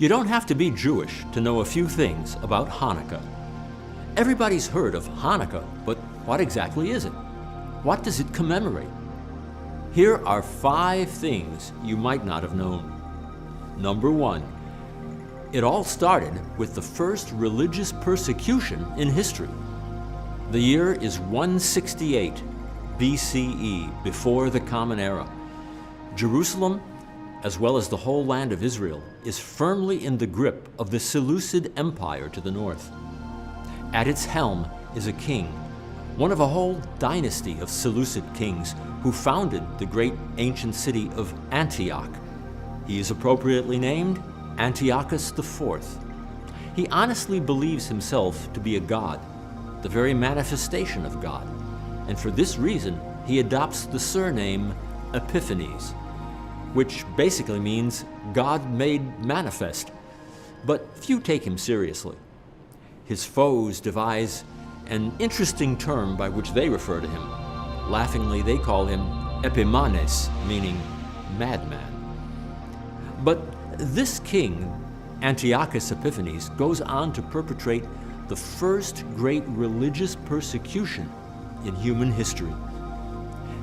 You don't have to be Jewish to know a few things about Hanukkah. Everybody's heard of Hanukkah, but what exactly is it? What does it commemorate? Here are 5 things you might not have known. Number 1, it all started with the first religious persecution in history. The year is 168 BCE, before the Common Era. Jerusalem, as well as the whole land of Israel, is firmly in the grip of the Seleucid Empire to the north. At its helm is a king, one of a whole dynasty of Seleucid kings who founded the great ancient city of Antioch. He is appropriately named Antiochus IV. He honestly believes himself to be a god, the very manifestation of God, and for this reason he adopts the surname Epiphanes, which basically means God made manifest, but few take him seriously. His foes devise an interesting term by which they refer to him. Laughingly, they call him Epimanes, meaning madman. But this king, Antiochus Epiphanes, goes on to perpetrate the first great religious persecution in human history.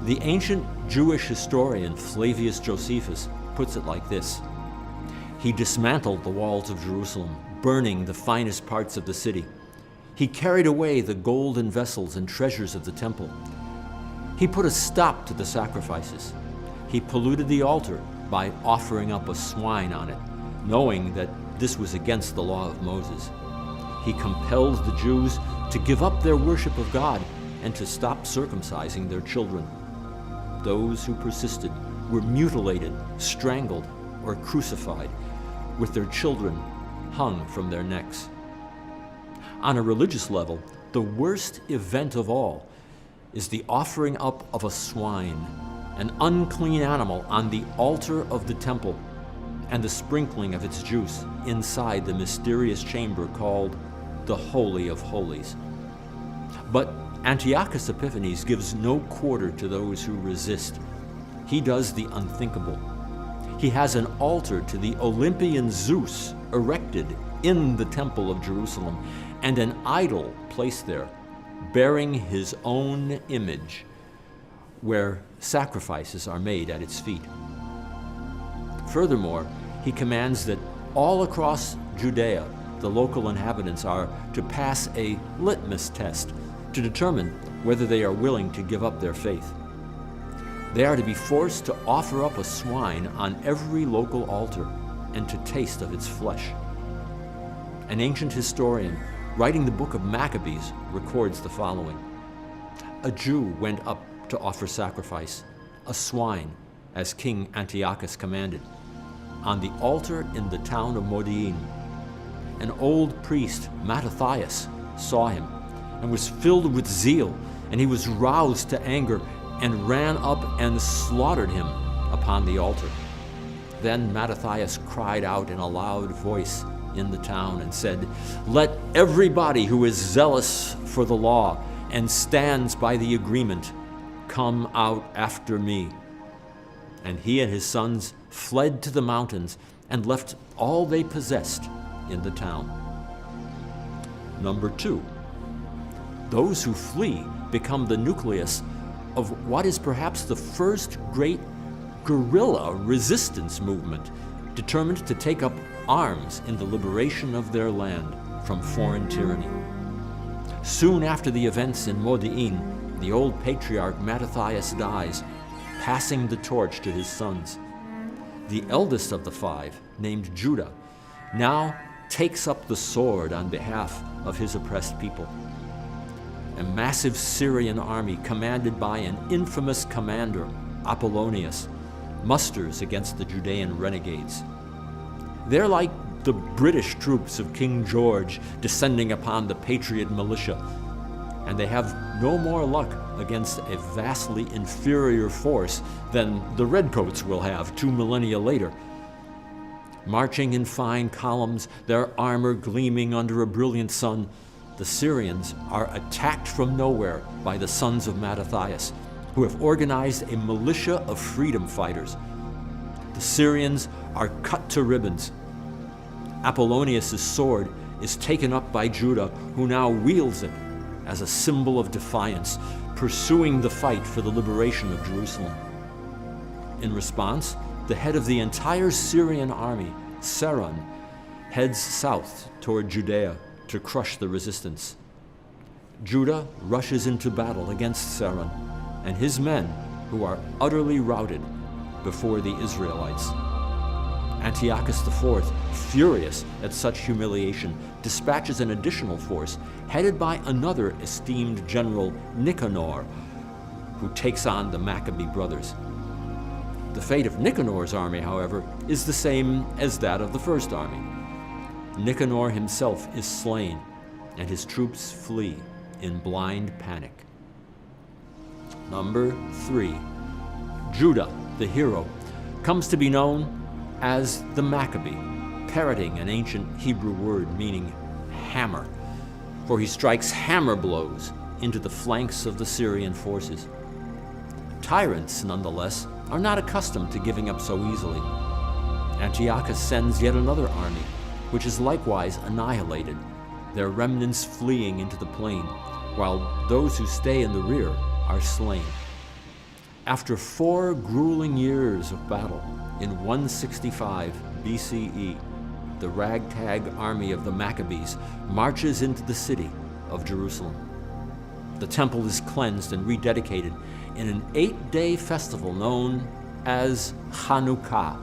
The ancient Jewish historian Flavius Josephus puts it like this: he dismantled the walls of Jerusalem, burning the finest parts of the city. He carried away the golden vessels and treasures of the temple. He put a stop to the sacrifices. He polluted the altar by offering up a swine on it, knowing that this was against the law of Moses. He compelled the Jews to give up their worship of God and to stop circumcising their children. Those who persisted were mutilated, strangled, or crucified, with their children hung from their necks. On a religious level, the worst event of all is the offering up of a swine, an unclean animal, on the altar of the temple, and the sprinkling of its juice inside the mysterious chamber called the Holy of Holies. But Antiochus Epiphanes gives no quarter to those who resist. He does the unthinkable. He has an altar to the Olympian Zeus erected in the Temple of Jerusalem, and an idol placed there, bearing his own image, where sacrifices are made at its feet. Furthermore, he commands that all across Judea, the local inhabitants are to pass a litmus test to determine whether they are willing to give up their faith. They are to be forced to offer up a swine on every local altar and to taste of its flesh. An ancient historian writing the book of Maccabees records the following: a Jew went up to offer sacrifice, a swine, as King Antiochus commanded, on the altar in the town of Modi'in. An old priest, Mattathias, saw him and was filled with zeal, and he was roused to anger and ran up and slaughtered him upon the altar. Then Mattathias cried out in a loud voice in the town and said, "Let everybody who is zealous for the law and stands by the agreement come out after me." And he and his sons fled to the mountains and left all they possessed in the town. Number 2, those who flee become the nucleus of what is perhaps the first great guerrilla resistance movement, determined to take up arms in the liberation of their land from foreign tyranny. Soon after the events in Modi'in, the old patriarch Mattathias dies, passing the torch to his sons. The eldest of the 5, named Judah, now takes up the sword on behalf of his oppressed people. A massive Syrian army commanded by an infamous commander, Apollonius, musters against the Judean renegades. They're like the British troops of King George descending upon the patriot militia, and they have no more luck against a vastly inferior force than the Redcoats will have 2 millennia later. Marching in fine columns, their armor gleaming under a brilliant sun, the Syrians are attacked from nowhere by the sons of Mattathias, who have organized a militia of freedom fighters. The Syrians are cut to ribbons. Apollonius' sword is taken up by Judah, who now wields it as a symbol of defiance, pursuing the fight for the liberation of Jerusalem. In response, the head of the entire Syrian army, Seron, heads south toward Judea to crush the resistance. Judah rushes into battle against Seron and his men, who are utterly routed before the Israelites. Antiochus IV, furious at such humiliation, dispatches an additional force headed by another esteemed general, Nicanor, who takes on the Maccabee brothers. The fate of Nicanor's army, however, is the same as that of the first army. Nicanor himself is slain, and his troops flee in blind panic. Number 3. Judah, the hero, comes to be known as the Maccabee, parroting an ancient Hebrew word meaning hammer, for he strikes hammer blows into the flanks of the Syrian forces. Tyrants, nonetheless, are not accustomed to giving up so easily. Antiochus sends yet another army, which is likewise annihilated, their remnants fleeing into the plain, while those who stay in the rear are slain. After 4 grueling years of battle, in 165 BCE, the ragtag army of the Maccabees marches into the city of Jerusalem. The temple is cleansed and rededicated in an 8-day festival known as Hanukkah,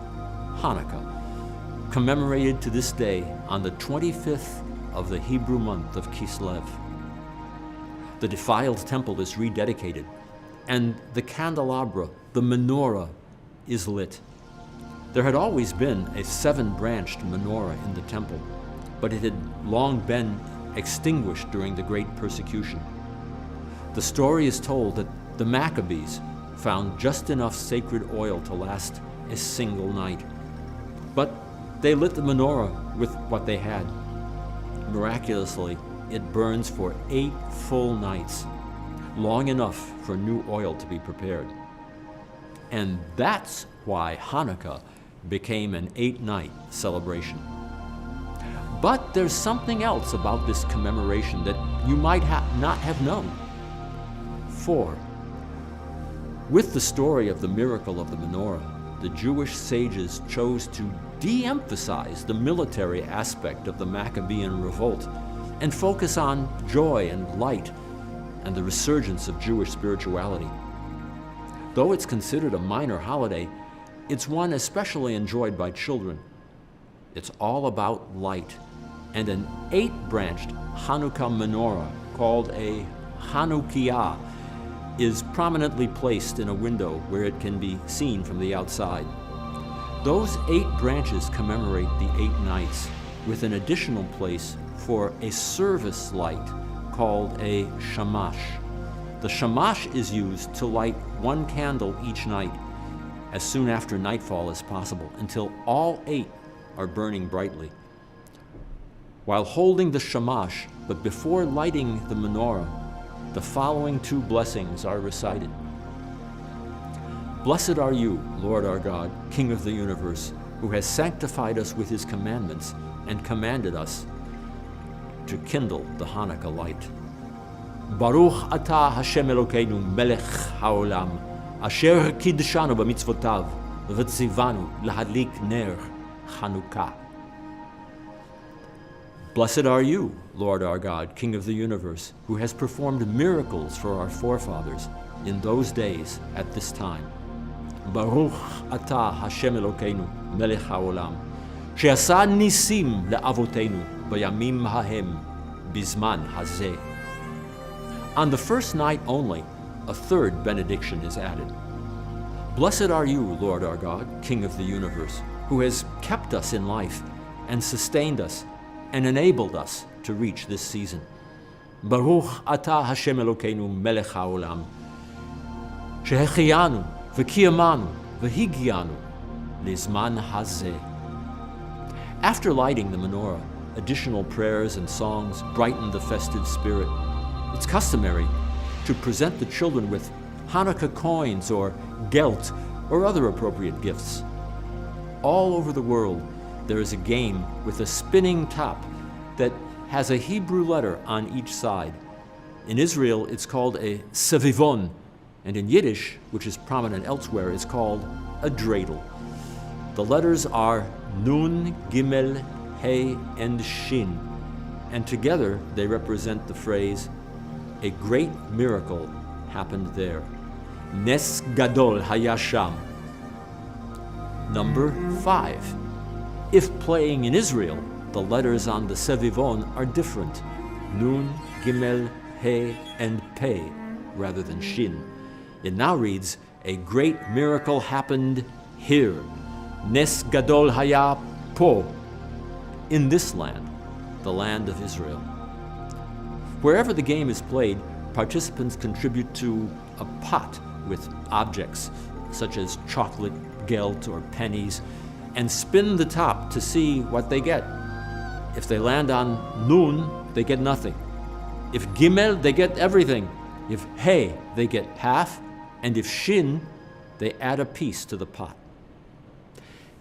commemorated to this day on the 25th of the Hebrew month of Kislev. The defiled temple is rededicated, and the candelabra, the menorah, is lit. There had always been a 7-branched menorah in the temple, but it had long been extinguished during the Great Persecution. The story is told that the Maccabees found just enough sacred oil to last a single night, but they lit the menorah with what they had. Miraculously, it burns for 8 full nights, long enough for new oil to be prepared. And that's why Hanukkah became an 8-night celebration. But there's something else about this commemoration that you might not have known. 4. With the story of the miracle of the menorah, the Jewish sages chose to de-emphasize the military aspect of the Maccabean revolt and focus on joy and light and the resurgence of Jewish spirituality. Though it's considered a minor holiday, it's one especially enjoyed by children. It's all about light, and an 8-branched Hanukkah menorah called a Hanukkiah is prominently placed in a window where it can be seen from the outside. Those 8 branches commemorate the 8 nights, with an additional place for a service light called a shamash. The shamash is used to light 1 candle each night, as soon after nightfall as possible, until all 8 are burning brightly. While holding the shamash, but before lighting the menorah, the following 2 blessings are recited. Blessed are you, Lord our God, King of the universe, who has sanctified us with his commandments and commanded us to kindle the Hanukkah light. Baruch atah Hashem Elokeinu melech haolam, asher kiddshanu b'mitzvotav, v'tzivanu lahadlik ner Hanukkah. Blessed are you, Lord our God, King of the universe, who has performed miracles for our forefathers in those days at this time. Baruch atah Hashem Elokeinu melech haolam, she'asa nisim le'avotenu b'yamim hahem bizman hazeh. On the first night only, a 3rd benediction is added. Blessed are you, Lord our God, King of the universe, who has kept us in life and sustained us and enabled us to reach this season. Baruch atah Hashem Elokeinu melech haolam, shehechiyanu v'kiyamanu v'higianu lizman hazeh. After lighting the menorah, additional prayers and songs brighten the festive spirit. It's customary to present the children with Hanukkah coins or gelt or other appropriate gifts. All over the world, there is a game with a spinning top that has a Hebrew letter on each side. In Israel, it's called a sevivon, and in Yiddish, which is prominent elsewhere, is called a dreidel. The letters are Nun, Gimel, He, and Shin, and together they represent the phrase, a great miracle happened there. Nes gadol haya sham. Number 5. If playing in Israel, the letters on the sevivon are different. Nun, Gimel, He, and Pei, rather than Shin. It now reads, a great miracle happened here. Nes gadol haya po. In this land, the land of Israel. Wherever the game is played, participants contribute to a pot with objects, such as chocolate, gelt, or pennies, and spin the top to see what they get. If they land on Nun, they get nothing. If Gimel, they get everything. If He, they get half, and if Shin, they add a piece to the pot.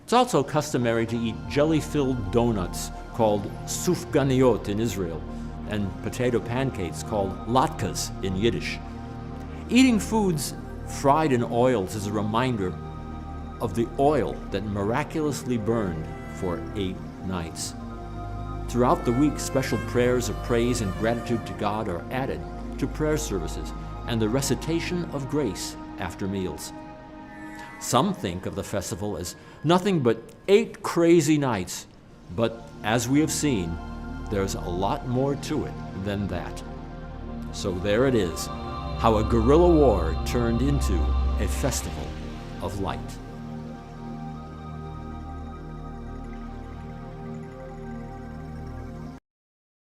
It's also customary to eat jelly-filled donuts called sufganiyot in Israel, and potato pancakes called latkes in Yiddish. Eating foods fried in oils is a reminder of the oil that miraculously burned for 8 nights. Throughout the week, special prayers of praise and gratitude to God are added to prayer services and the recitation of grace after meals. Some think of the festival as nothing but 8 crazy nights, but as we have seen, there's a lot more to it than that. So there it is, how a guerrilla war turned into a festival of light.